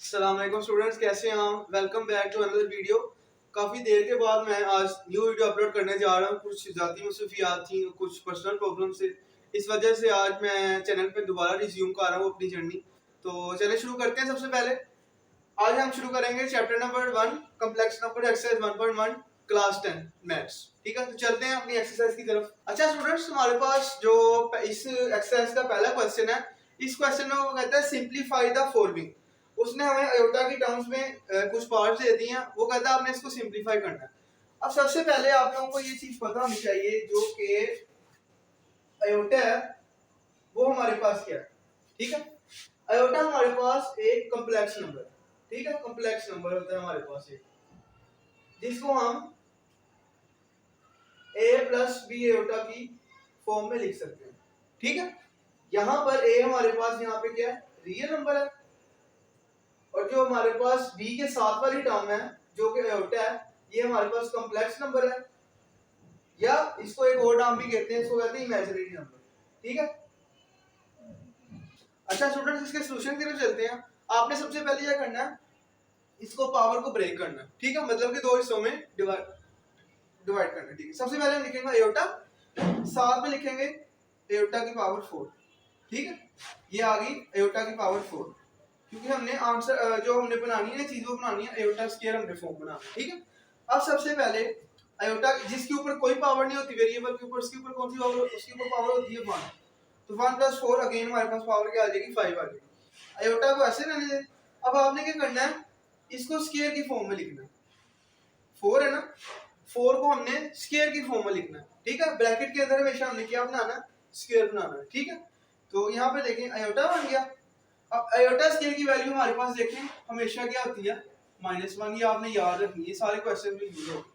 अस्सलाम वालेकुम स्टूडेंट्स, कैसे हैं आप? Welcome back to another video. काफ़ी देर के बाद मैं आज न्यू वीडियो अपलोड करने जा रहा हूँ। कुछ ज़ाती मसरूफियात थी, कुछ पर्सनल प्रॉब्लम से, इस वजह से आज मैं चैनल पे दोबारा रिज्यूम कर रहा हूँ अपनी जर्नी। तो चलिए शुरू करते हैं। सबसे पहले आज हम शुरू करेंगे chapter number 1, complex number, exercise 1.1, class 10 maths. ठीक है, तो चलते हैं अपनी एक्सरसाइज की तरफ। अच्छा स्टूडेंट्स, हमारे पास जो इस एक्सरसाइज का पहला क्वेश्चन है, इस क्वेश्चन में वो कहता है सिंप्लीफाई द फॉलोइंग। उसने हमें आयोटा की टर्म्स में कुछ पार्ट्स दे दिए हैं, वो कहता है आपने इसको सिंप्लीफाई करना है। अब सबसे पहले आप लोगों को ये चीज पता होनी चाहिए, जो कि आयोटा है वो हमारे पास क्या है। ठीक है, आयोटा हमारे पास एक कॉम्प्लेक्स नंबर है। ठीक है, कॉम्प्लेक्स नंबर होता है हमारे पास एक, जिसको हम a प्लस बी आयोटा की फॉर्म में लिख सकते हैं। ठीक है, यहाँ पर a हमारे पास यहाँ पे क्या है, रियल नंबर है, और जो हमारे पास b के साथ वाली टर्म है जो कि आयोटा है, ये हमारे पास कॉम्प्लेक्स नंबर है, या इसको एक और नाम भी कहते हैं, इसको कहते हैं इमेजिनरी नंबर। ठीक है, अच्छा स्टूडेंट्स, इसके सॉल्यूशन की तरफ चलते हैं। आपने सबसे पहले क्या करना है, इसको पावर को ब्रेक करना है। ठीक है, मतलब कि दो हिस्सों में डिवाइड करना है। ठीक है, सबसे पहले हम लिखेंगे आयोटा, साथ में लिखेंगे आयोटा की पावर 4। ठीक है, ये आ गई आयोटा की पावर 4, क्योंकि हमने आंसर जो हमने बनानी है चीज वो बनानी है आयोटा स्क्वायर हमने फॉर्म बनाना है। ठीक है, अब सबसे पहले आयोटा जिसके ऊपर कोई पावर नहीं होती वेरिएबल के ऊपर, उसके ऊपर कौन सी पावर, उसके ऊपर पावर होती है 1। तो 1 + 4 अगेन हमारे पास पावर क्या आ जाएगी, 5 आ जाएगी। आयोटा को ऐसे रहने दें। अब आपने क्या करना है, इसको स्क्वायर की फॉर्म में लिखना है। 4 है ना, 4 को हमने स्क्वायर की फॉर्म में लिखना है। ठीक है, ब्रैकेट के अंदर हमेशा हमने क्या बनाना है, स्क्वायर बनाना है। ठीक है, तो यहाँ पे देखें आयोटा बन गया। अब आयोटा स्क्वायर की वैल्यू हमारे पास देखें हमेशा क्या होती है, -1। ये आपने याद रखनी है, सारे क्वेश्चन में यूज होगी।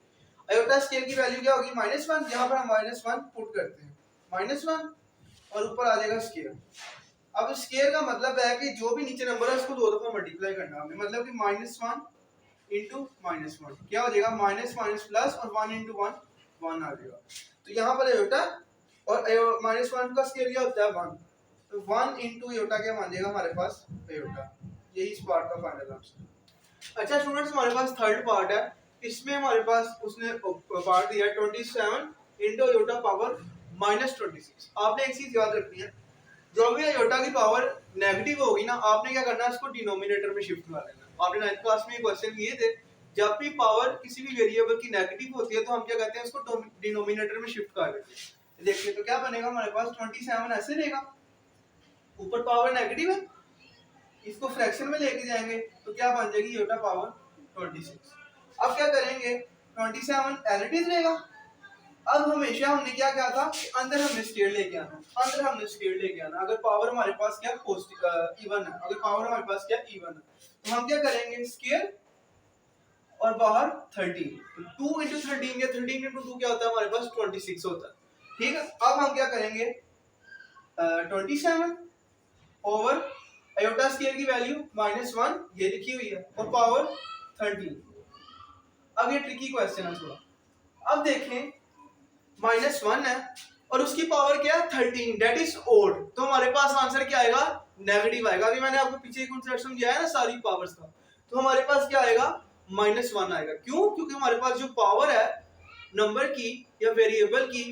आयोटा स्क्वायर की वैल्यू क्या होगी, -1। यहाँ पर हम -1 पुट करते हैं, -1, और ऊपर आ जाएगा स्क्वायर। अब स्क्वायर का मतलब है कि जो भी नीचे नंबर है उसको दो दफा मल्टीप्लाई करना हमने, मतलब कि -1 इंटू -1 क्या हो जाएगा, माइनस माइनस प्लस, और 1 इंटू 1 1 आ जाएगा। तो यहाँ पर आयोटा और -1 का स्क्वायर क्या होता है, 1। तो 1 इंटू आयोटा क्या बन जाएगा हमारे पास, आयोटा। यही इस पार्ट का फाइनल आंसर। अच्छा स्टूडेंट्स, हमारे पास थर्ड पार्ट है। इसमें हमारे पास उसने पार्ट दिया 27 इंटू आयोटा पावर -26। आपने एक चीज याद रखनी है, जो भी आयोटा की पावर नेगेटिव होगी ना, आपने क्या करना है, उसको डिनोमिनेटर में शिफ्ट कर देना। आपने 9th क्लास में क्वेश्चन किए थे, जब भी पावर किसी भी वेरिएबल की नेगेटिव होती है तो हम क्या कहते हैं, उसको डिनोमिनेटर में शिफ्ट कर देते हैं। देखिए तो क्या बनेगा हमारे पास, 27 ऐसे रहेगा, ऊपर पावर नेगेटिव है, इसको फ्रैक्शन में लेके जाएंगे तो क्या बन जाएगी आयोटा पावर 26। अब क्या करेंगे, 27 एलटीज रहेगा। अब हमेशा हमने क्या किया था, अंदर हमने स्केयर लेके आना, अंदर हमने स्केयर लेके आना। अगर पावर हमारे पास क्या पॉजिटिव इवन है, अगर पावर हमारे पास क्या इवन है, तो हम क्या करेंगे, स्केयर और बाहर 13। तो 2 इंटू 13 या 13 इंटू 2 क्या होता है हमारे पास, 26 होता है। ठीक है, अब हम क्या करेंगे, 27 ओवर आयोटा स्केयर की वैल्यू -1 ये लिखी हुई है, और पावर 13। अब ये ट्रिकी क्वेश्चन है थोड़ा। अब देखें -1 है और उसकी पावर क्या है, 13, दैट इज ओड। तो हमारे पास आंसर क्या आएगा, नेगेटिव आएगा। अभी मैंने आपको पीछे एक कॉन्सेप्ट समझाया है ना सारी पावर्स का, तो हमारे पास क्या आएगा, -1 आएगा। क्यों, क्योंकि हमारे पास जो पावर है नंबर की या वेरिएबल की,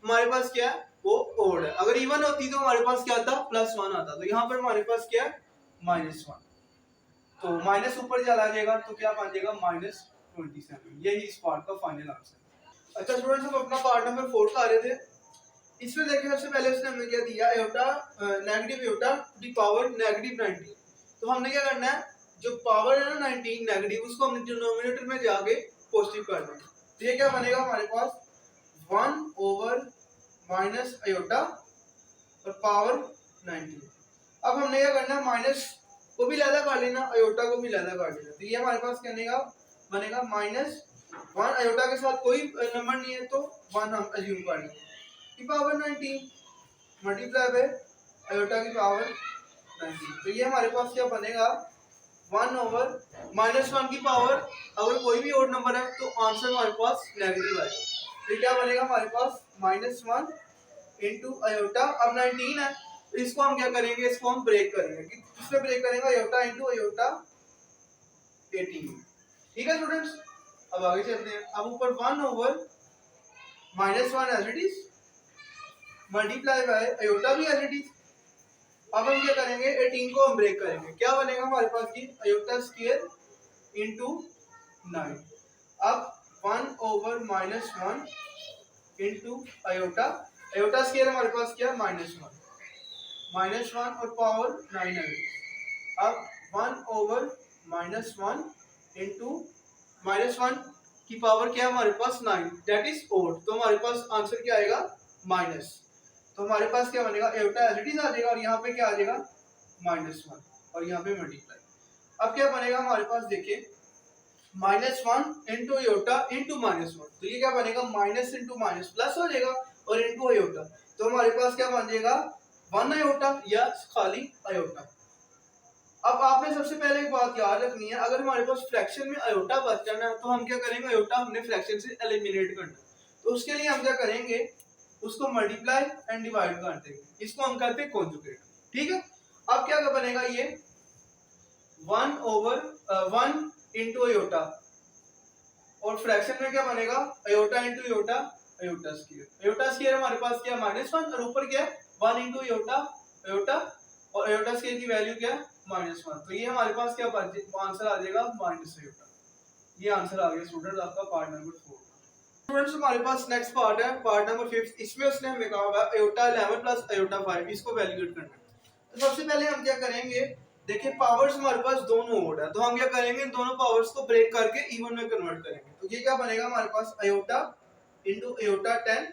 हमारे पास क्या है, वो ओड है। अगर इवन होती तो हमारे पास क्या आता, +1 आता। तो यहाँ पर हमारे पास क्या है, -1, तो माइनस ऊपर चला जाएगा तो क्या बन जाएगा, -27। यही इस पार्ट का फाइनल आंसर। अच्छा स्टूडेंट्स, हम अपना पार्ट नंबर 4 का आ रहे थे। इसमें देखिए सबसे पहले उसने हमें क्या दिया, iota negative iota to the power -19। तो हमने क्या करना है, जो पावर है ना 19 नेगेटिव, उसको हमने डिनोमिनेटर में जाके पॉजिटिव कर देना। तो ये क्या बनेगा हमारे पास, 1 ओवर माइनस आयोटा और पावर 19। अब हमने क्या करना है, माइनस को भी लैदा कर लेना, आयोटा को भी लैदा कर लेना। तो ये हमारे पास क्या बनेगा -1। आयोटा के साथ कोई नंबर नहीं है तो 1 हम अज्यूम कर लेंगे, की पावर 19 मल्टीप्लाई बाय आयोटा की पावर 19। तो ये हमारे पास क्या बनेगा, 1 ओवर -1 की पावर, अगर कोई भी और नंबर है तो आंसर हमारे पास नेगेटिव आएगा। तो क्या बनेगा हमारे पास, -1 इंटू आयोटा। अब 19 है तो इसको हम क्या करेंगे, इसको हम ब्रेक करेंगे। किसमें ब्रेक करेंगे, आयोटा इंटू आयोटा 18। ठीक है स्टूडेंट्स, अब आगे चलते हैं। अब ऊपर 1 over -1 as it is multiply by iota भी एज इट इज। अब हम क्या करेंगे, 18 को हम ब्रेक करेंगे, क्या बनेगा हमारे पास की अयोटा स्क्वायर इंटू 9। अब 1 over -1 into iota, iota square हमारे पास क्या -1 और पावर 9 है। अब 1 ओवर -1 इंटू -1 की पावर क्या है हमारे पास 9, दैट इज ओड। तो हमारे पास आंसर क्या आएगा माइनस। तो हमारे पास क्या बनेगा, एयोटा एज इट इज आ जाएगा और यहाँ पे क्या आ जाएगा -1 और यहाँ पे मल्टीप्लाई। अब क्या बनेगा हमारे पास, देखिए -1 इंटू एयोटा इंटू -1, तो ये क्या बनेगा माइनस इंटू माइनस प्लस हो जाएगा और इंटू एयोटा, तो हमारे पास क्या बन जाएगा 1 अयोटा या खाली अयोटा। अब आपने सबसे पहले एक बात याद रखनी है, अगर हमारे पास फ्रैक्शन में अयोटा बच जाना है तो हम क्या करेंगे, अयोटा हमने फ्रैक्शन से एलिमिनेट करना है। तो उसके लिए हम क्या करेंगे, उसको मल्टीप्लाई एंड डिवाइड कर देंगे, इसको हम कहते हैं कॉन्जुगेट। ठीक है, अब क्या बनेगा ये 1 ओवर 1 इंटू अयोटा और फ्रैक्शन में क्या बनेगा iota into iota, iota square. Iota square हमारे पास क्या -1 और ऊपर क्या 1 इंटू अयोटा अयोटा और अयोटा स्क्वायर की वैल्यू क्या -1, तो ये हमारे पास क्या आंसर आ जाएगा माइनस अयोटा। ये आंसर आ गया स्टूडेंट आपका पार्ट नंबर 4। स्टूडेंट्स हमारे पास नेक्स्ट पार्ट है पार्ट नंबर 5। इसमें उसने हमें कहा हुआ है अयोटा 11 प्लस अयोटा 5, इसको वैल्यूएट करना है। तो सबसे पहले हम क्या करेंगे, देखिए पावर्स हमारे पास दोनों ओड है, तो हम क्या करेंगे इन दोनों पावर्स को ब्रेक करके इवन में कन्वर्ट करेंगे। तो ये क्या बनेगा हमारे पास iota into iota 10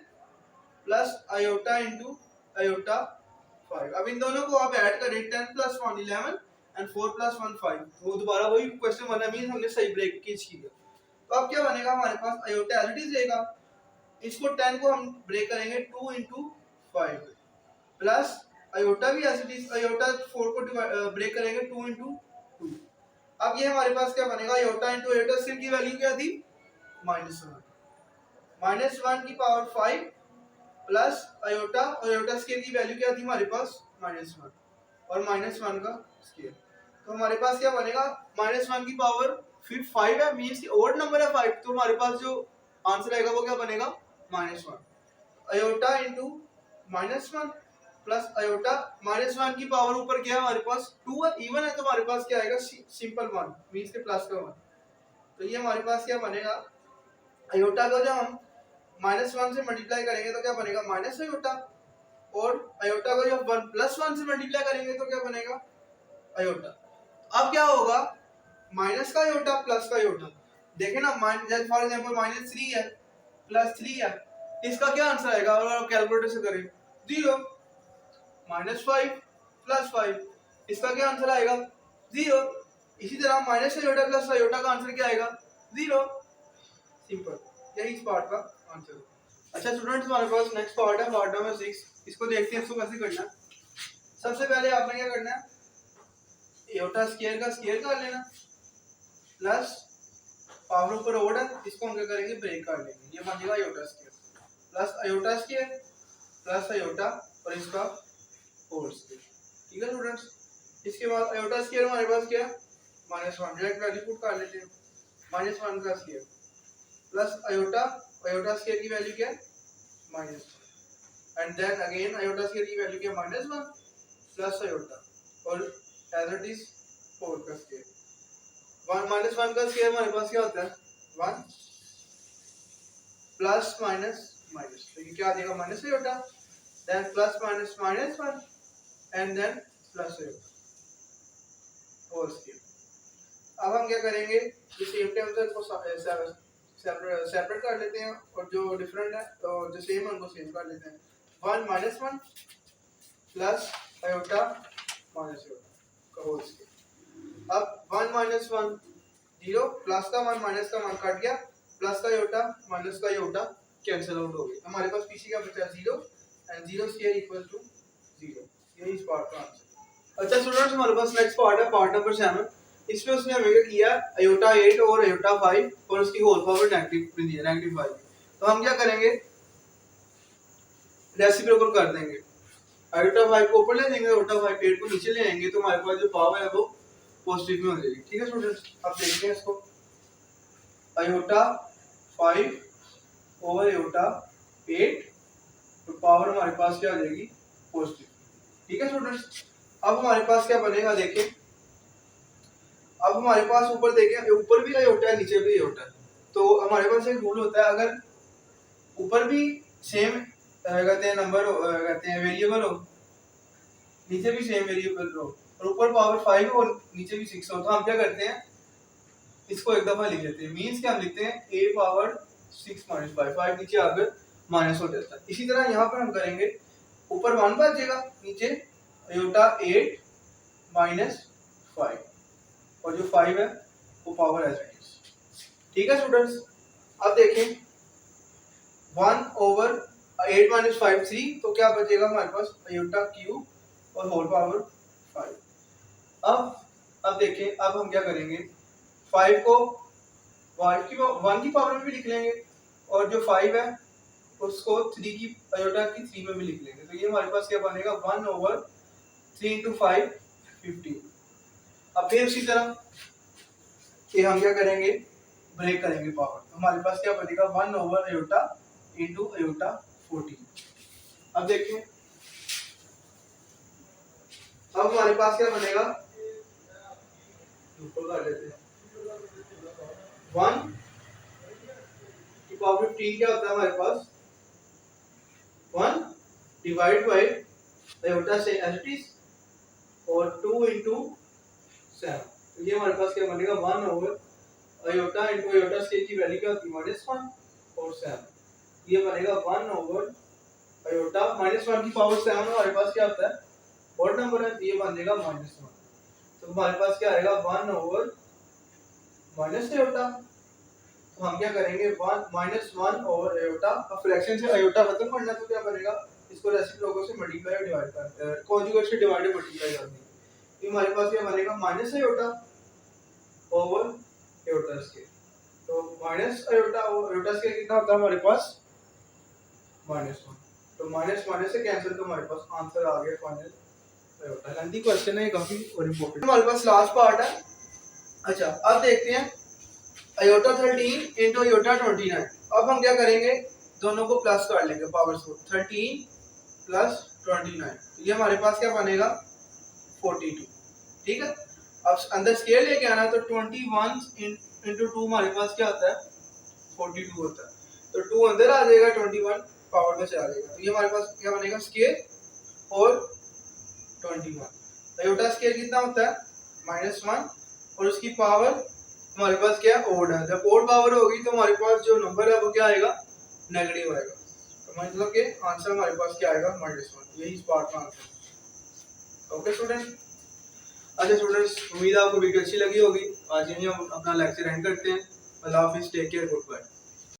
plus iota into iota 5। अब इन दोनों को आप ऐड करें, 10 प्लस 1 11 एंड 4 प्लस 1 5, तो दोबारा वही क्वेश्चन बना, मीन हमने सही ब्रेक की है। तो अब क्या बनेगा हमारे पास अयोटा एज इट इज रहेगा, इसको 10 को हम ब्रेक करेंगे 2 इंटू 5 प्लस अयोटा भी एज इट इज, अयोटा 4 को ब्रेक करेंगे 2 इंटू 2। अब ये हमारे पास क्या बनेगा अयोटा इंटू अयोटा स्क्वायर की वैल्यू क्या थी -1 की पावर 5 प्लस अयोटा और अयोटा स्क्वायर की वैल्यू क्या थी हमारे पास -1 और -1 का स्क्वायर। तो हमारे पास क्या बनेगा -1 की पावर फिर 5 है, मींस की ओड नंबर है 5, तो हमारे पास जो आंसर आएगा वो क्या बनेगा -1। अयोटा इंटू -1 प्लस अयोटा -1 की पावर ऊपर क्या है हमारे पास 2 है, इवन है, तो हमारे पास क्या आएगा सिंपल 1 मींस के प्लस का 1। तो ये हमारे पास क्या बनेगा, अयोटा को जब हम -1 से मल्टीप्लाई करेंगे तो क्या बनेगा माइनस अयोटा, और अयोटा को जब 1 प्लस 1 से मल्टीप्लाई करेंगे तो क्या बनेगा अयोटा। अब क्या होगा माइनस का अयोटा प्लस का अयोटा, देखें ना जैसे फॉर एग्जांपल -3 है प्लस 3 है, इसका क्या आंसर आएगा अगर आप कैलकुलेटर से करें 0, -5 प्लस 5, इसका क्या आंसर आएगा 0। इसी तरह माइनस अयोटा प्लस अयोटा का आंसर क्या आएगा 0, सिंपल, यही इस पार्ट का आंसर है। अच्छा स्टूडेंट्स हमारे पास नेक्स्ट पार्ट है पार्ट नंबर 6, इसको देखते हैं इसको कैसे करना है। सबसे पहले आपने क्या करना है, अयोटा स्क्वायर का स्क्वायर कर लेना प्लस पावर ऊपर ओड है, इसको हम क्या करेंगे ब्रेक कर लेंगे, ये बन जाएगा iota square plus iota square plus iota और इसका होल स्क्वायर। ठीक है स्टूडेंट्स, इसके बाद अयोटा स्क्वायर हमारे पास क्या है -1, डायरेक्ट वैल्यू पुट कर लेते हैं, -1 का square plus iota, iota square की वैल्यू क्या है -1 and then again iota square की वैल्यू क्या है -1 प्लस अयोटा और एज इट इज 4 का स्क्वायर। 1 का स्क्वायर हमारे पास क्या होता है 1 प्लस माइनस माइनस, तो ये क्या आ जाएगा minus iota, then plus minus -1 and then plus iota whole square. अब हम क्या करेंगे, इस सेम टाइम से इसको सेपरेट कर लेते हैं और जो डिफरेंट है तो जो सेम है उनको सेम कर लेते हैं। 1 -1 प्लस अयोटा माइनस अयोटा का होल स्क्वायर। अब 1 -1 0 प्लस का 1 माइनस का 1 कट गया, प्लस का अयोटा माइनस का अयोटा कैंसिल आउट हो गया, हमारे पास पीछे क्या बचा 0 एंड 0 स्क्वायर इक्वल टू 0, यही इस पार्ट का आंसर। अच्छा स्टूडेंट्स हमारे पास नेक्स्ट पार्ट है पार्ट नंबर 7, इसमें उसने हमें क्या किया अयोटा 8 और अयोटा 5 और उसकी होल पावर नेगेटिव दिया -5। तो हम क्या करेंगे रेसिप्रोकल कर देंगे, अयोटा 5 को ऊपर ले जाएंगे, अयोटा 8 को नीचे ले आएंगे, तो हमारे पास जो पावर है वो पॉजिटिव में हो जाएगी। ठीक है स्टूडेंट्स, अब देखते हैं इसको। आयोटा 5 ओवर आयोटा 8, तो पावर हमारे पास क्या आ जाएगी, पॉजिटिव। ठीक है स्टूडेंट्स, अब हमारे पास क्या बनेगा देखें। अब हमारे पास ऊपर देखें, ऊपर भी आयोटा है नीचे भी आयोटा है, तो हमारे पास एक रूल होता है, अगर ऊपर भी सेम कहते हैं नंबर कहते हैं वेरिएबल हो, नीचे भी सेम वेरिएबल हो, और ऊपर पावर 5 हो और नीचे भी 6 हो, तो हम क्या करते हैं, इसको एक दफा लिख लेते हैं। मींस क्या हम लिखते हैं, a पावर 6 माइनस 5 नीचे आकर माइनस हो जाता है। इसी तरह यहाँ पर हम करेंगे, ऊपर 1 बचेगा, नीचे आयोटा 8 माइनस 5, और जो 5 है वो पावर एज इट इज। ठीक है स्टूडेंट्स, अब देखें 1 ओवर 8 माइनस 5 3, तो क्या बचेगा हमारे पास, आयोटा क्यूब और होल पावर 5। अब देखें, अब हम क्या करेंगे, 5 को 1 की पावर में भी लिख लेंगे, और जो 5 है उसको 3 की आयोटा की 3 में भी लिख लेंगे, तो ये हमारे पास क्या बनेगा, 1 ओवर 3 इंटू 5 15। अब फिर उसी तरह कि हम क्या करेंगे, ब्रेक करेंगे पावर, हमारे पास क्या बनेगा, 1 ओवर आयोटा इंटू आयोटा 14। अब देखिए, अब हमारे पास क्या बनेगा, ऊपर कर लेते हैं, 1 की पावर 15 क्या होता है हमारे पास, 1 डिवाइड बाय आयोटा से एज इट इज, और 2 इंटू 7, तो ये हमारे पास क्या बनेगा, 1 over iota into iota scale की वैल्यू क्या होती है, -1 और 7, ये बनेगा 1 ओवर आयोटा -1 की पावर 7, हमारे पास क्या होता है, ऑड नंबर है, ये बन जाएगा -1, तो हमारे पास क्या आएगा, 1 ओवर माइनस आयोटा, तो हम क्या करेंगे, 1 ओवर आयोटा, अब फ्रैक्शन से आयोटा खत्म करना, तो क्या बनेगा, इसको रेसिप्रोकल से मल्टीप्लाई और डिवाइड कर, कॉन्जुगेट से डिवाइड और मल्टीप्लाई कर देंगे, तो हमारे पास क्या बनेगा, minus iota over iota scale, तो minus iota over iota scale कितना होता है हमारे पास, -1, तो माइनस माइनस से कैंसिल, तो हमारे पास आंसर आ गया फाइनल आयोटा। लेंथी क्वेश्चन है काफी और इंपॉर्टेंट। हमारे पास लास्ट पार्ट है। अच्छा, अब देखते हैं आयोटा 13 इंटू आयोटा 29। अब हम क्या करेंगे, दोनों को प्लस कर लेंगे, पावर्स को, 13 प्लस 29, ये हमारे पास क्या बनेगा, 42। ठीक है, अब अंदर स्केल लेके आना, तो 21 इंटू 2 हमारे पास क्या होता है, 42 होता है, तो 2 अंदर आ जाएगा, 21 पावर में चला जाएगा, तो ये हमारे पास क्या बनेगा, स्केल और 21। आयोटा स्केल कितना होता है, -1, और उसकी पावर हमारे पास क्या है, ओड है। जब ओड पावर होगी तो हमारे पास जो नंबर है वो क्या आएगा, नेगेटिव आएगा, तो मतलब कि आंसर हमारे पास क्या आएगा, -1, यही इस पार्ट का आंसर। ओके स्टूडेंट, अच्छा स्टूडेंट्स, उम्मीद है आपको वीडियो अच्छी लगी होगी। आज यहीं हम अपना लेक्चर एंड करते हैं। अल्लाह हाफिज़, टेक केयर, गुड बाय।